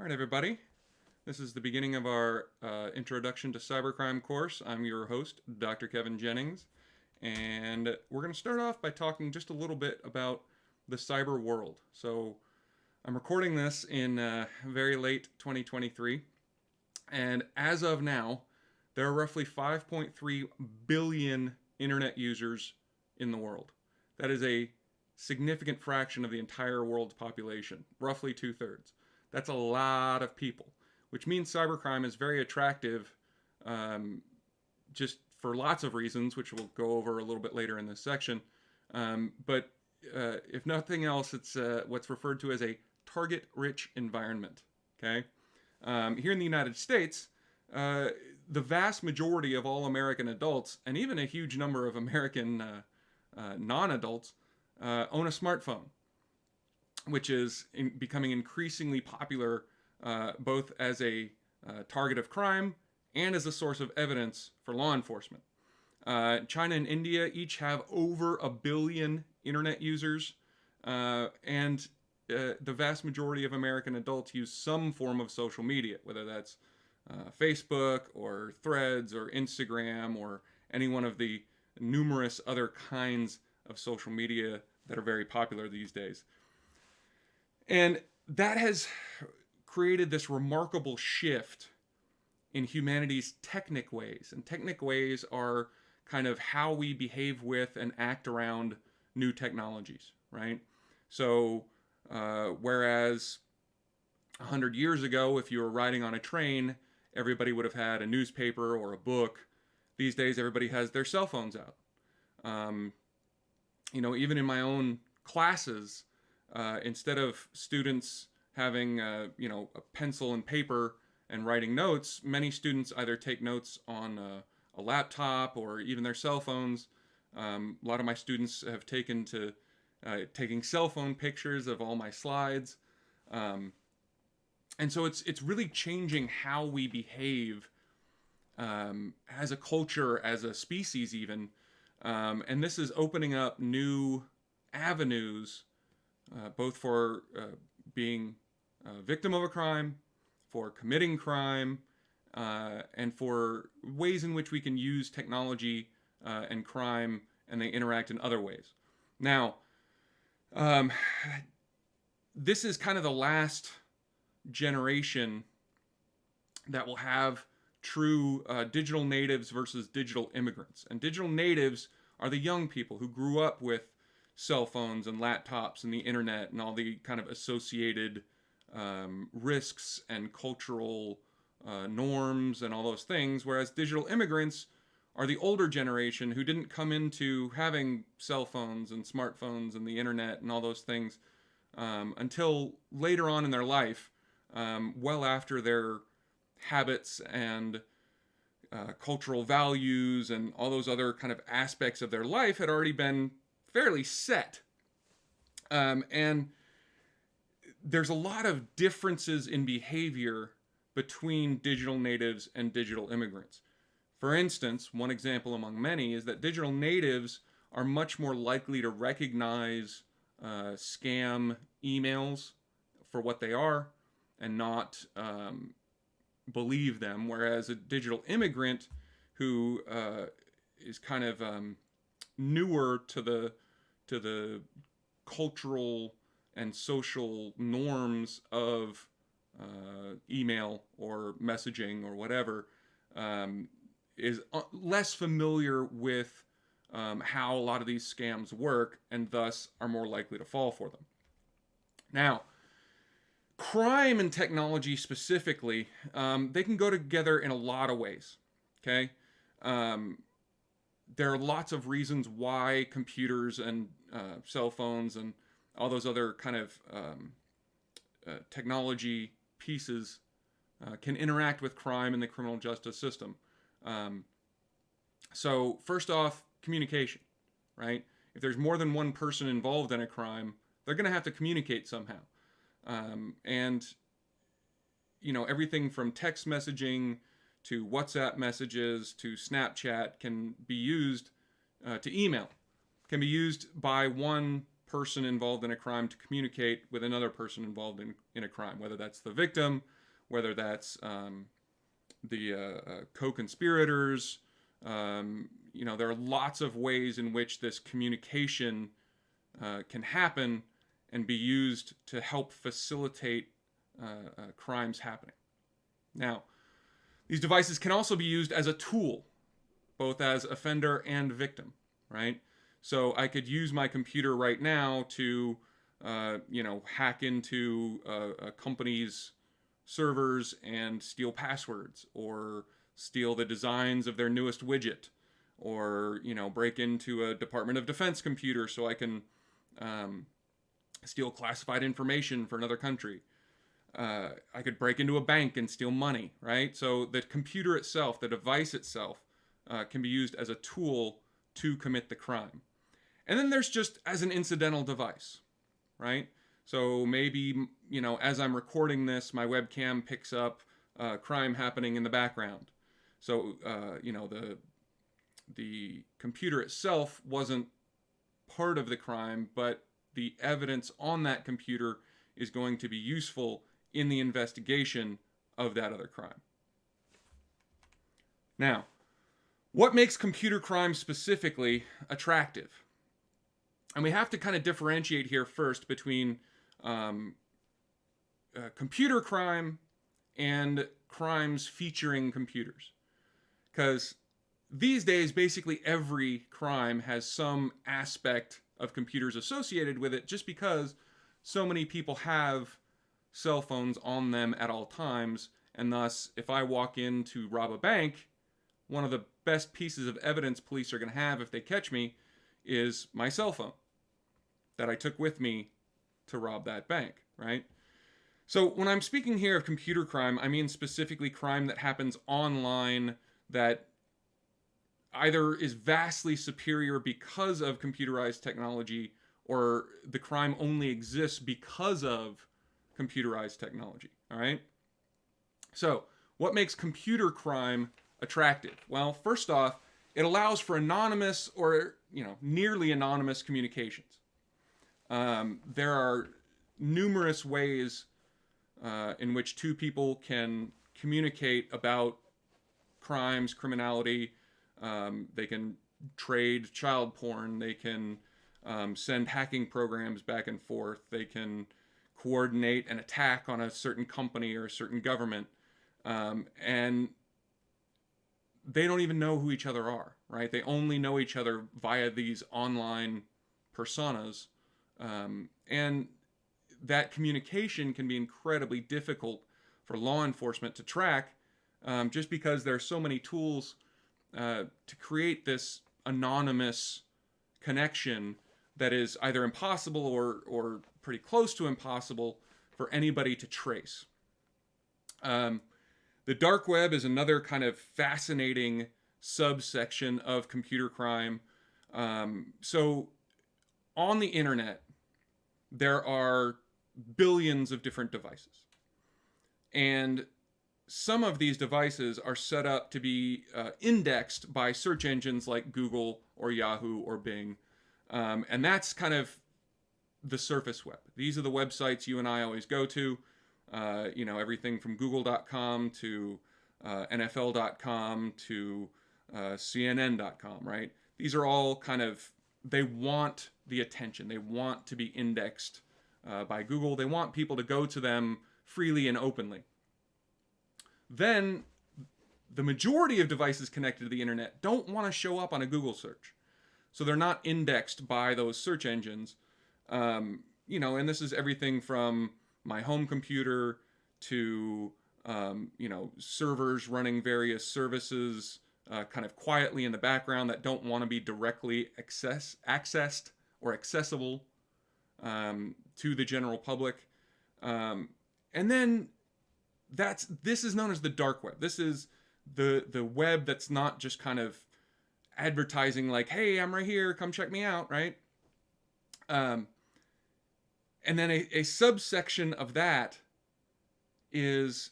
All right, everybody. This is the beginning of our Introduction to Cybercrime course. I'm your host, Dr. Kevin Jennings, and we're going to start off by talking just a little bit about the cyber world. So, I'm recording this in very late 2023, and as of now, there are roughly 5.3 billion internet users in the world. That is a significant fraction of the entire world's population, roughly two-thirds. That's a lot of people, which means cybercrime is very attractive just for lots of reasons, which we'll go over a little bit later in this section. But if nothing else, it's what's referred to as a target-rich environment. Okay, here in the United States, the vast majority of all American adults, and even a huge number of American non-adults, own a smartphone, which is becoming increasingly popular both as a target of crime and as a source of evidence for law enforcement. China and India each have over a billion internet users, and the vast majority of American adults use some form of social media, whether that's Facebook or Threads or Instagram or any one of the numerous other kinds of social media that are very popular these days. And that has created this remarkable shift in humanity's technic ways. And technic ways are kind of how we behave with and act around new technologies, right? So, whereas 100 years ago, if you were riding on a train, everybody would have had a newspaper or a book. These days, everybody has their cell phones out. Even in my own classes, instead of students having a pencil and paper and writing notes, many students either take notes on a laptop or even their cell phones. A lot of my students have taken to taking cell phone pictures of all my slides, and so it's really changing how we behave as a culture, as a species, even, and this is opening up new avenues. Both for being a victim of a crime, for committing crime, and for ways in which we can use technology and crime and they interact in other ways. Now, this is kind of the last generation that will have true digital natives versus digital immigrants. And digital natives are the young people who grew up with cell phones and laptops and the internet and all the kind of associated risks and cultural norms and all those things, whereas digital immigrants are the older generation who didn't come into having cell phones and smartphones and the internet and all those things until later on in their life, well after their habits and cultural values and all those other kind of aspects of their life had already been fairly set. And there's a lot of differences in behavior between digital natives and digital immigrants. For instance, one example among many is that digital natives are much more likely to recognize scam emails for what they are and not believe them, whereas a digital immigrant who is kind of newer to the cultural and social norms of email or messaging or whatever, is less familiar with how a lot of these scams work and thus are more likely to fall for them. Now, crime and technology specifically, they can go together in a lot of ways, okay? There are lots of reasons why computers and cell phones and all those other kind of technology pieces can interact with crime in the criminal justice system. So first off, communication, right? If there's more than one person involved in a crime, they're going to have to communicate somehow. And, everything from text messaging to WhatsApp messages to Snapchat can be used to email, can be used by one person involved in a crime to communicate with another person involved in a crime, whether that's the victim, whether that's the co-conspirators. There are lots of ways in which this communication can happen and be used to help facilitate crimes happening. Now, these devices can also be used as a tool, both as offender and victim, right? So I could use my computer right now to, hack into a company's servers and steal passwords, or steal the designs of their newest widget, or break into a Department of Defense computer so I can steal classified information for another country. I could break into a bank and steal money, right? So the computer itself, the device itself, can be used as a tool to commit the crime. And then there's just as an incidental device, right? So maybe, as I'm recording this, my webcam picks up crime happening in the background. So, the computer itself wasn't part of the crime, but the evidence on that computer is going to be useful in the investigation of that other crime. Now, what makes computer crime specifically attractive? And we have to kind of differentiate here first between computer crime and crimes featuring computers. Because these days, basically every crime has some aspect of computers associated with it, just because so many people have cell phones on them at all times. And thus, if I walk in to rob a bank, one of the best pieces of evidence police are going to have if they catch me is my cell phone that I took with me to rob that bank, right? So when I'm speaking here of computer crime, I mean specifically crime that happens online that either is vastly superior because of computerized technology, or the crime only exists because of computerized technology, all right? So what makes computer crime attractive? Well, first off, it allows for anonymous or, nearly anonymous communications. There are numerous ways in which two people can communicate about crimes, criminality. They can trade child porn. They can send hacking programs back and forth. They can coordinate an attack on a certain company or a certain government. And they don't even know who each other are, right? They only know each other via these online personas. And that communication can be incredibly difficult for law enforcement to track, just because there are so many tools to create this anonymous connection that is either impossible or pretty close to impossible for anybody to trace. The dark web is another kind of fascinating subsection of computer crime. So on the internet, there are billions of different devices. And some of these devices are set up to be indexed by search engines like Google or Yahoo or Bing. And that's kind of the surface web. These are the websites you and I always go to. Everything from google.com to NFL.com to CNN.com, right? These are all kind of, they want the attention. They want to be indexed by Google. They want people to go to them freely and openly. Then the majority of devices connected to the internet don't want to show up on a Google search. So they're not indexed by those search engines. And this is everything from my home computer to, servers running various services kind of quietly in the background that don't want to be directly accessed or accessible to the general public. And then this is known as the dark web. This is the web that's not just kind of advertising like, hey, I'm right here, come check me out, right? And then a subsection of that is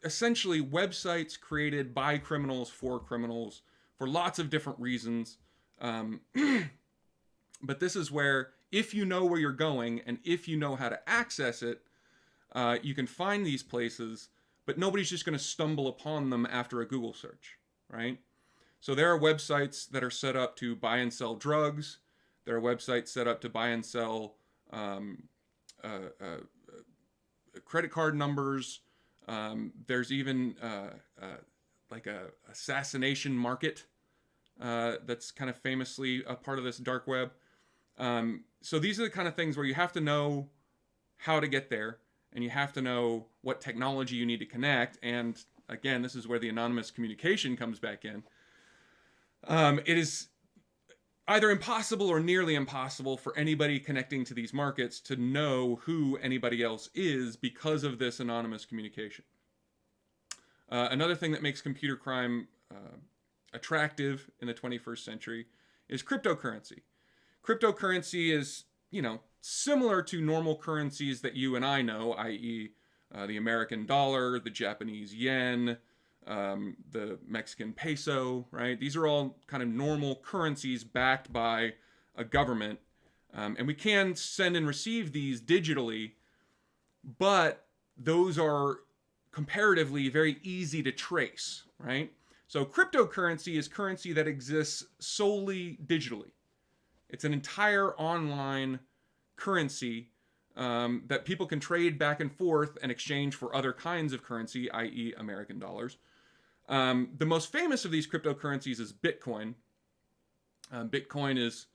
essentially websites created by criminals for lots of different reasons. But this is where, if you know where you're going and if you know how to access it, you can find these places, but nobody's just going to stumble upon them after a Google search, right? So there are websites that are set up to buy and sell drugs. There are websites set up to buy and sell um, credit card numbers. There's even like a assassination market that's kind of famously a part of this dark web. So these are the kind of things where you have to know how to get there, and you have to know what technology you need to connect. And again, this is where the anonymous communication comes back in. It is either impossible or nearly impossible for anybody connecting to these markets to know who anybody else is because of this anonymous communication. Another thing that makes computer crime attractive in the 21st century is cryptocurrency. Cryptocurrency is, similar to normal currencies that you and I know, i.e., the American dollar, the Japanese yen, the Mexican peso, right? These are all kind of normal currencies backed by a government. And we can send and receive these digitally, but those are comparatively very easy to trace, right? So cryptocurrency is currency that exists solely digitally. It's an entire online currency that people can trade back and forth and exchange for other kinds of currency, i.e. American dollars. The most famous of these cryptocurrencies is Bitcoin. Bitcoin is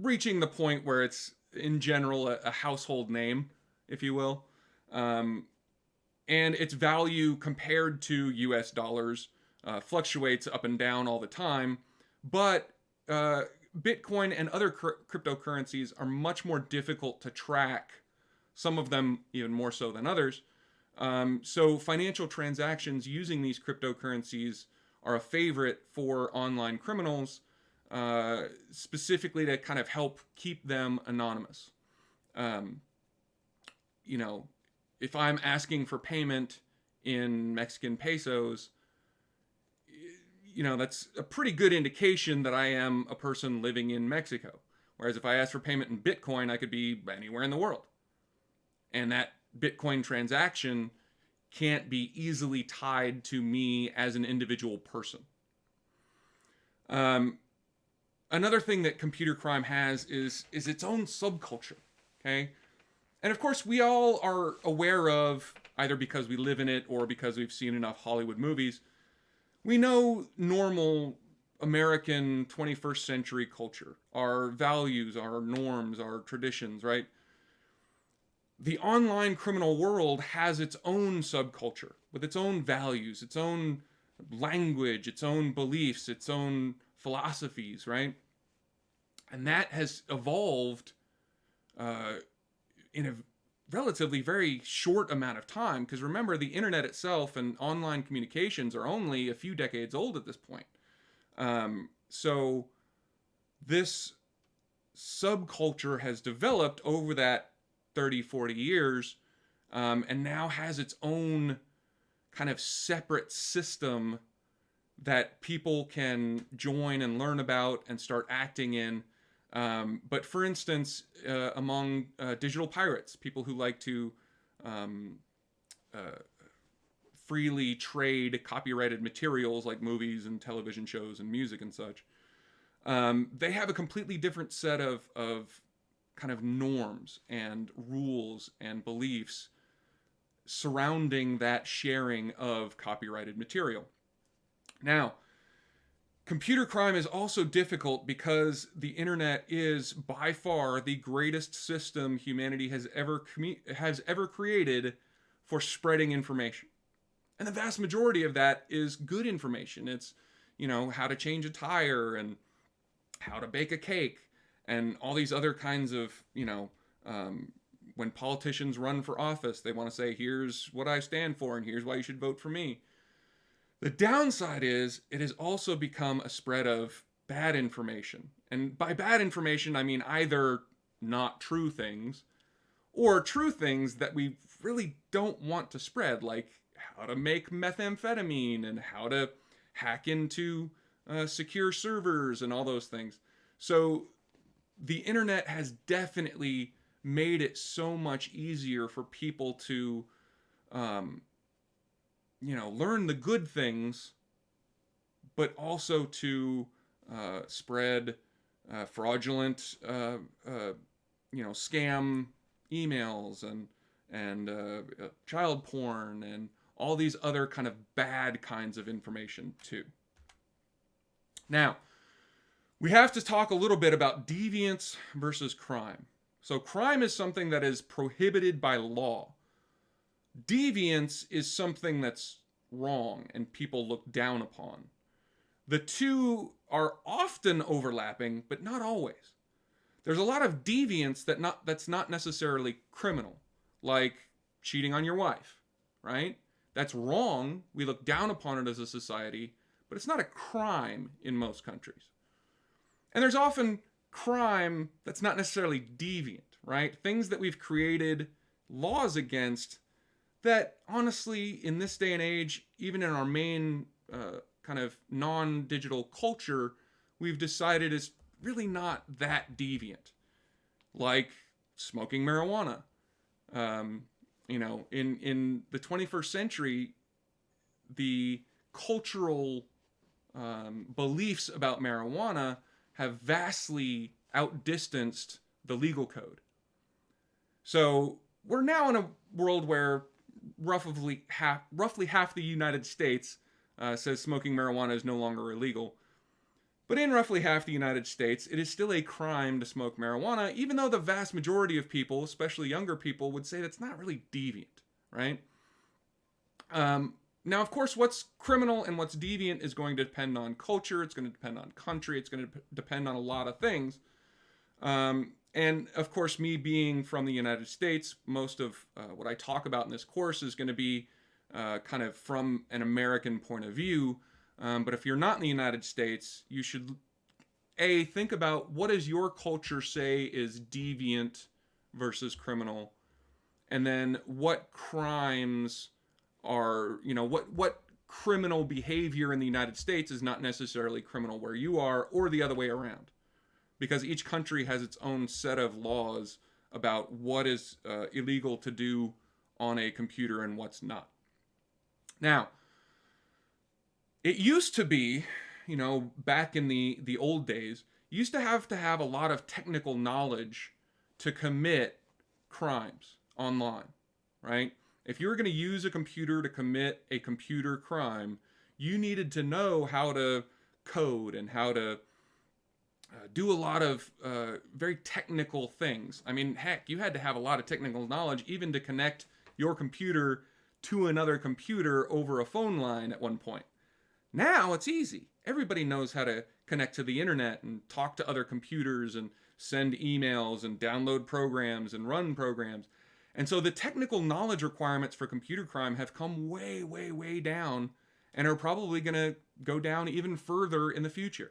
reaching the point where it's, in general, a household name, if you will. And its value compared to US dollars fluctuates up and down all the time. But Bitcoin and other cryptocurrencies are much more difficult to track, some of them even more so than others. So financial transactions using these cryptocurrencies are a favorite for online criminals, specifically to kind of help keep them anonymous. If I'm asking for payment in Mexican pesos, that's a pretty good indication that I am a person living in Mexico. Whereas if I ask for payment in Bitcoin, I could be anywhere in the world. And that Bitcoin transaction can't be easily tied to me as an individual person. Another thing that computer crime has is its own subculture, okay? And of course, we all are aware of, either because we live in it or because we've seen enough Hollywood movies, we know normal American 21st century culture, our values, our norms, our traditions, right? The online criminal world has its own subculture with its own values, its own language, its own beliefs, its own philosophies, right? And that has evolved in a relatively very short amount of time, because remember, the internet itself and online communications are only a few decades old at this point. So this subculture has developed over that 30, 40 years, and now has its own kind of separate system that people can join and learn about and start acting in. But for instance, among digital pirates, people who like to freely trade copyrighted materials like movies and television shows and music and such, they have a completely different set of kind of norms and rules and beliefs surrounding that sharing of copyrighted material. Now, computer crime is also difficult because the internet is by far the greatest system humanity has ever created for spreading information. And the vast majority of that is good information. It's, how to change a tire and how to bake a cake and all these other kinds of, when politicians run for office, they want to say, here's what I stand for and here's why you should vote for me. The downside is it has also become a spread of bad information. And by bad information, I mean either not true things or true things that we really don't want to spread, like how to make methamphetamine and how to hack into secure servers and all those things. So the internet has definitely made it so much easier for people to, um, learn the good things, but also to spread fraudulent, scam emails and child porn and all these other kind of bad kinds of information too. Now, we have to talk a little bit about deviance versus crime. So, crime is something that is prohibited by law. Deviance is something that's wrong and people look down upon. The two are often overlapping, but not always. There's a lot of deviance that's not necessarily criminal, like cheating on your wife, right? That's wrong. We look down upon it as a society, but it's not a crime in most countries. And there's often crime that's not necessarily deviant, right? Things that we've created laws against that honestly, in this day and age, even in our main kind of non-digital culture, we've decided is really not that deviant. Like smoking marijuana. In the 21st century, the cultural beliefs about marijuana have vastly outdistanced the legal code. So we're now in a world where roughly half the United States says smoking marijuana is no longer illegal. But in roughly half the United States, it is still a crime to smoke marijuana, even though the vast majority of people, especially younger people, would say that's not really deviant, right? Now, of course, what's criminal and what's deviant is going to depend on culture. It's going to depend on country. It's going to depend on a lot of things. And of course, me being from the United States, most of what I talk about in this course is going to be kind of from an American point of view. But if you're not in the United States, you should, think about what does your culture say is deviant versus criminal, and then what crimes are, what criminal behavior in the United States is not necessarily criminal where you are, or the other way around. Because each country has its own set of laws about what is illegal to do on a computer and what's not. Now, it used to be, back in the old days, you used to have a lot of technical knowledge to commit crimes online, right? If you were going to use a computer to commit a computer crime, you needed to know how to code and how to do a lot of very technical things. I mean, heck, you had to have a lot of technical knowledge even to connect your computer to another computer over a phone line at one point. Now it's easy. Everybody knows how to connect to the internet and talk to other computers and send emails and download programs and run programs. And so the technical knowledge requirements for computer crime have come way, way, way down and are probably going to go down even further in the future.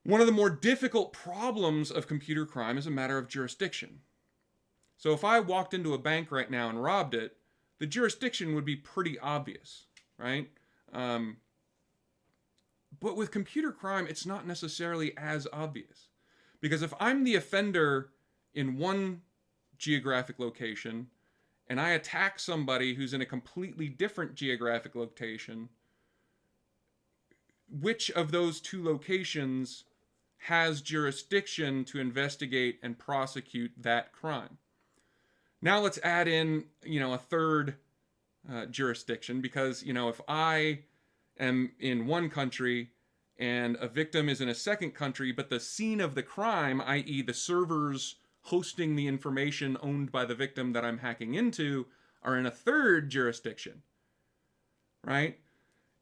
One of the more difficult problems of computer crime is a matter of jurisdiction. So if I walked into a bank right now and robbed it, the jurisdiction would be pretty obvious, right? But with computer crime, it's not necessarily as obvious. Because if I'm the offender in one geographic location and I attack somebody who's in a completely different geographic location, which of those two locations has jurisdiction to investigate and prosecute that crime? Now let's add in, a third jurisdiction, because, if I am in one country and a victim is in a second country, but the scene of the crime, i.e. the servers hosting the information owned by the victim that I'm hacking into, are in a third jurisdiction, right?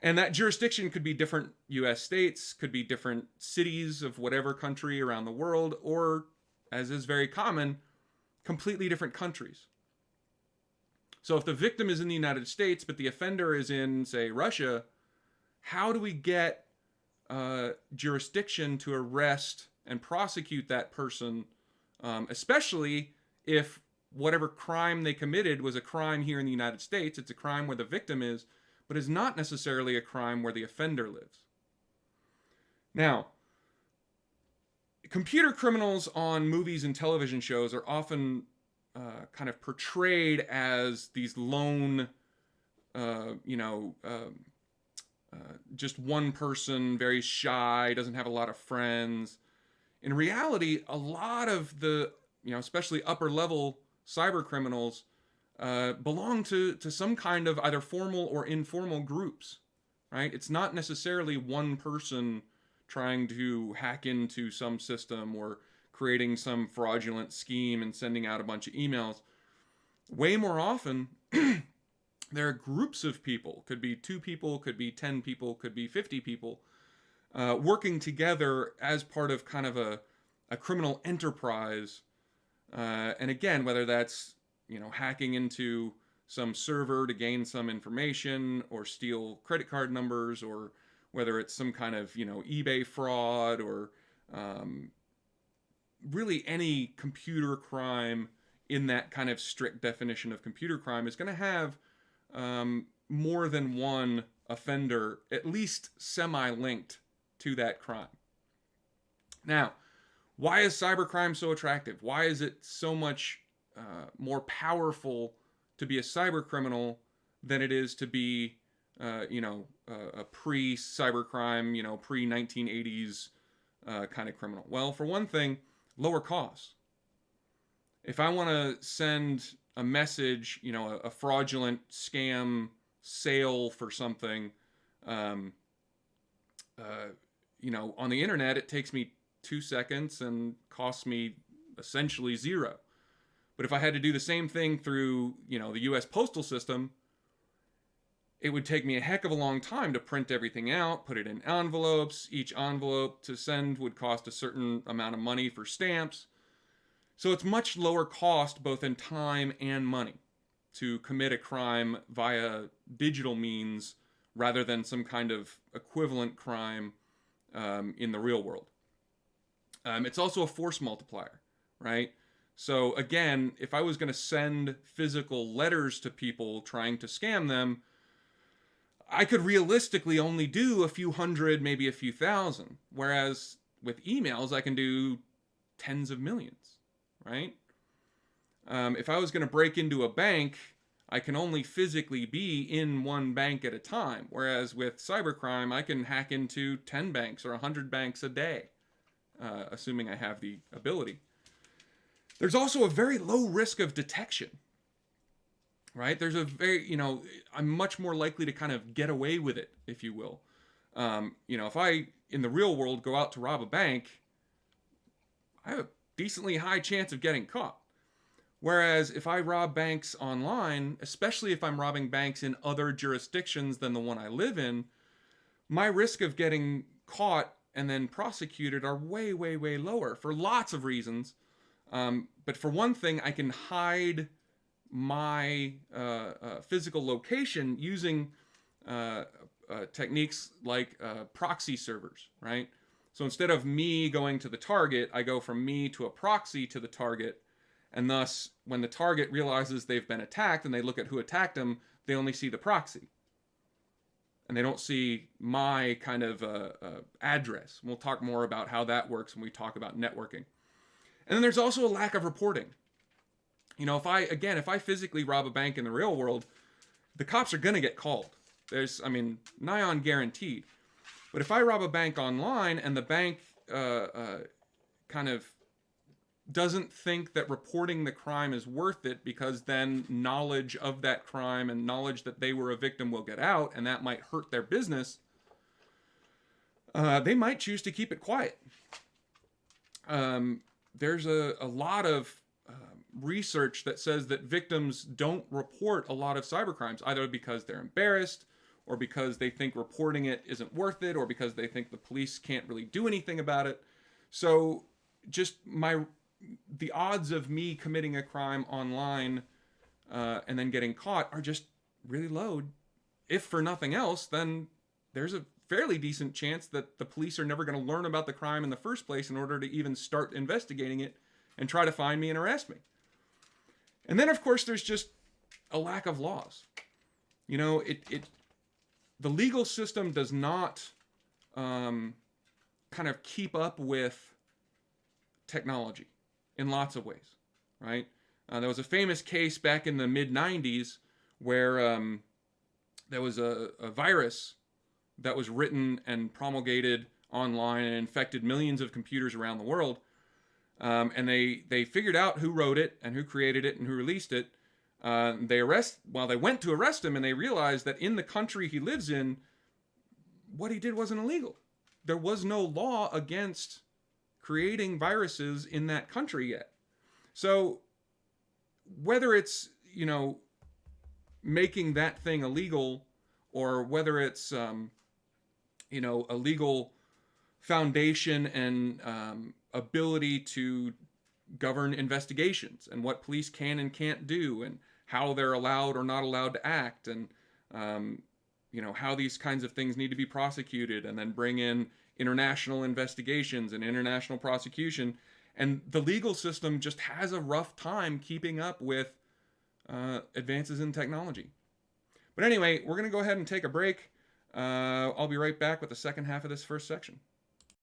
And that jurisdiction could be different US states, could be different cities of whatever country around the world, or, as is very common, completely different countries. So if the victim is in the United States, but the offender is in, say, Russia, how do we get jurisdiction to arrest and prosecute that person, especially if whatever crime they committed was a crime here in the United States? It's a crime where the victim is, but is not necessarily a crime where the offender lives. Now, computer criminals on movies and television shows are often kind of portrayed as these lone, uh, you know, uh, just one person, very shy, doesn't have a lot of friends. In reality, a lot of the, especially upper level cyber criminals belong to some kind of either formal or informal groups, right? It's not necessarily one person trying to hack into some system or creating some fraudulent scheme and sending out a bunch of emails. Way more often, there are groups of people, could be 2 people, could be 10 people, could be 50 people, working together as part of kind of a criminal enterprise. And again, whether that's, hacking into some server to gain some information or steal credit card numbers, or whether it's some kind of, eBay fraud, or really any computer crime in that kind of strict definition of computer crime is going to have more than one offender, at least semi-linked to that crime. Now, why is cybercrime so attractive? Why is it so much more powerful to be a cyber criminal than it is to be, a pre-cybercrime, pre-1980s kind of criminal? Well, for one thing, lower costs. If I want to send a message, a fraudulent scam sale for something, um, on the internet, it takes me 2 seconds and costs me essentially zero. But if I had to do the same thing through, the US postal system, it would take me a heck of a long time to print everything out, put it in envelopes. Each envelope to send would cost a certain amount of money for stamps. So it's much lower cost, both in time and money, to commit a crime via digital means rather than some kind of equivalent crime in the real world. It's also a force multiplier, right? So again, if I was going to send physical letters to people trying to scam them, I could realistically only do a few hundred, maybe a few thousand. Whereas with emails, I can do tens of millions, right? If I was going to break into a bank, I can only physically be in one bank at a time. Whereas with cybercrime, I can hack into 10 banks or 100 banks a day, assuming I have the ability. There's also a very low risk of detection, right? There's a very, I'm much more likely to kind of get away with it, if you will. If I, in the real world, go out to rob a bank, I have a decently high chance of getting caught. Whereas if I rob banks online, especially if I'm robbing banks in other jurisdictions than the one I live in, my risk of getting caught and then prosecuted are way, way, way lower for lots of reasons. But for one thing, I can hide my physical location using techniques like proxy servers, right? So instead of me going to the target, I go from me to a proxy to the target. And thus, when the target realizes they've been attacked and they look at who attacked them, they only see the proxy. And they don't see my kind of address. We'll talk more about how that works when we talk about networking. And then there's also a lack of reporting. If I physically rob a bank in the real world, the cops are going to get called. Nigh on guaranteed. But if I rob a bank online and the bank kind of doesn't think that reporting the crime is worth it, because then knowledge of that crime and knowledge that they were a victim will get out, and that might hurt their business, they might choose to keep it quiet. There's a lot of research that says that victims don't report a lot of cybercrimes, either because they're embarrassed, or because they think reporting it isn't worth it, or because they think the police can't really do anything about it. So just the odds of me committing a crime online and then getting caught are just really low. If for nothing else, then there's a fairly decent chance that the police are never going to learn about the crime in the first place in order to even start investigating it and try to find me and arrest me. And then, of course, there's just a lack of laws. The legal system does not kind of keep up with technology in lots of ways, right? There was a famous case back in the mid 90s where there was a virus that was written and promulgated online and infected millions of computers around the world. And they figured out who wrote it and who created it and who released it. They went to arrest him, and they realized that in the country he lives in, what he did wasn't illegal. There was no law against creating viruses in that country yet. So whether it's, making that thing illegal, or whether it's, a legal foundation and ability to govern investigations and what police can and can't do and how they're allowed or not allowed to act, and how these kinds of things need to be prosecuted, and then bring in international investigations and international prosecution. And the legal system just has a rough time keeping up with advances in technology. But anyway, we're going to go ahead and take a break. I'll be right back with the second half of this first section.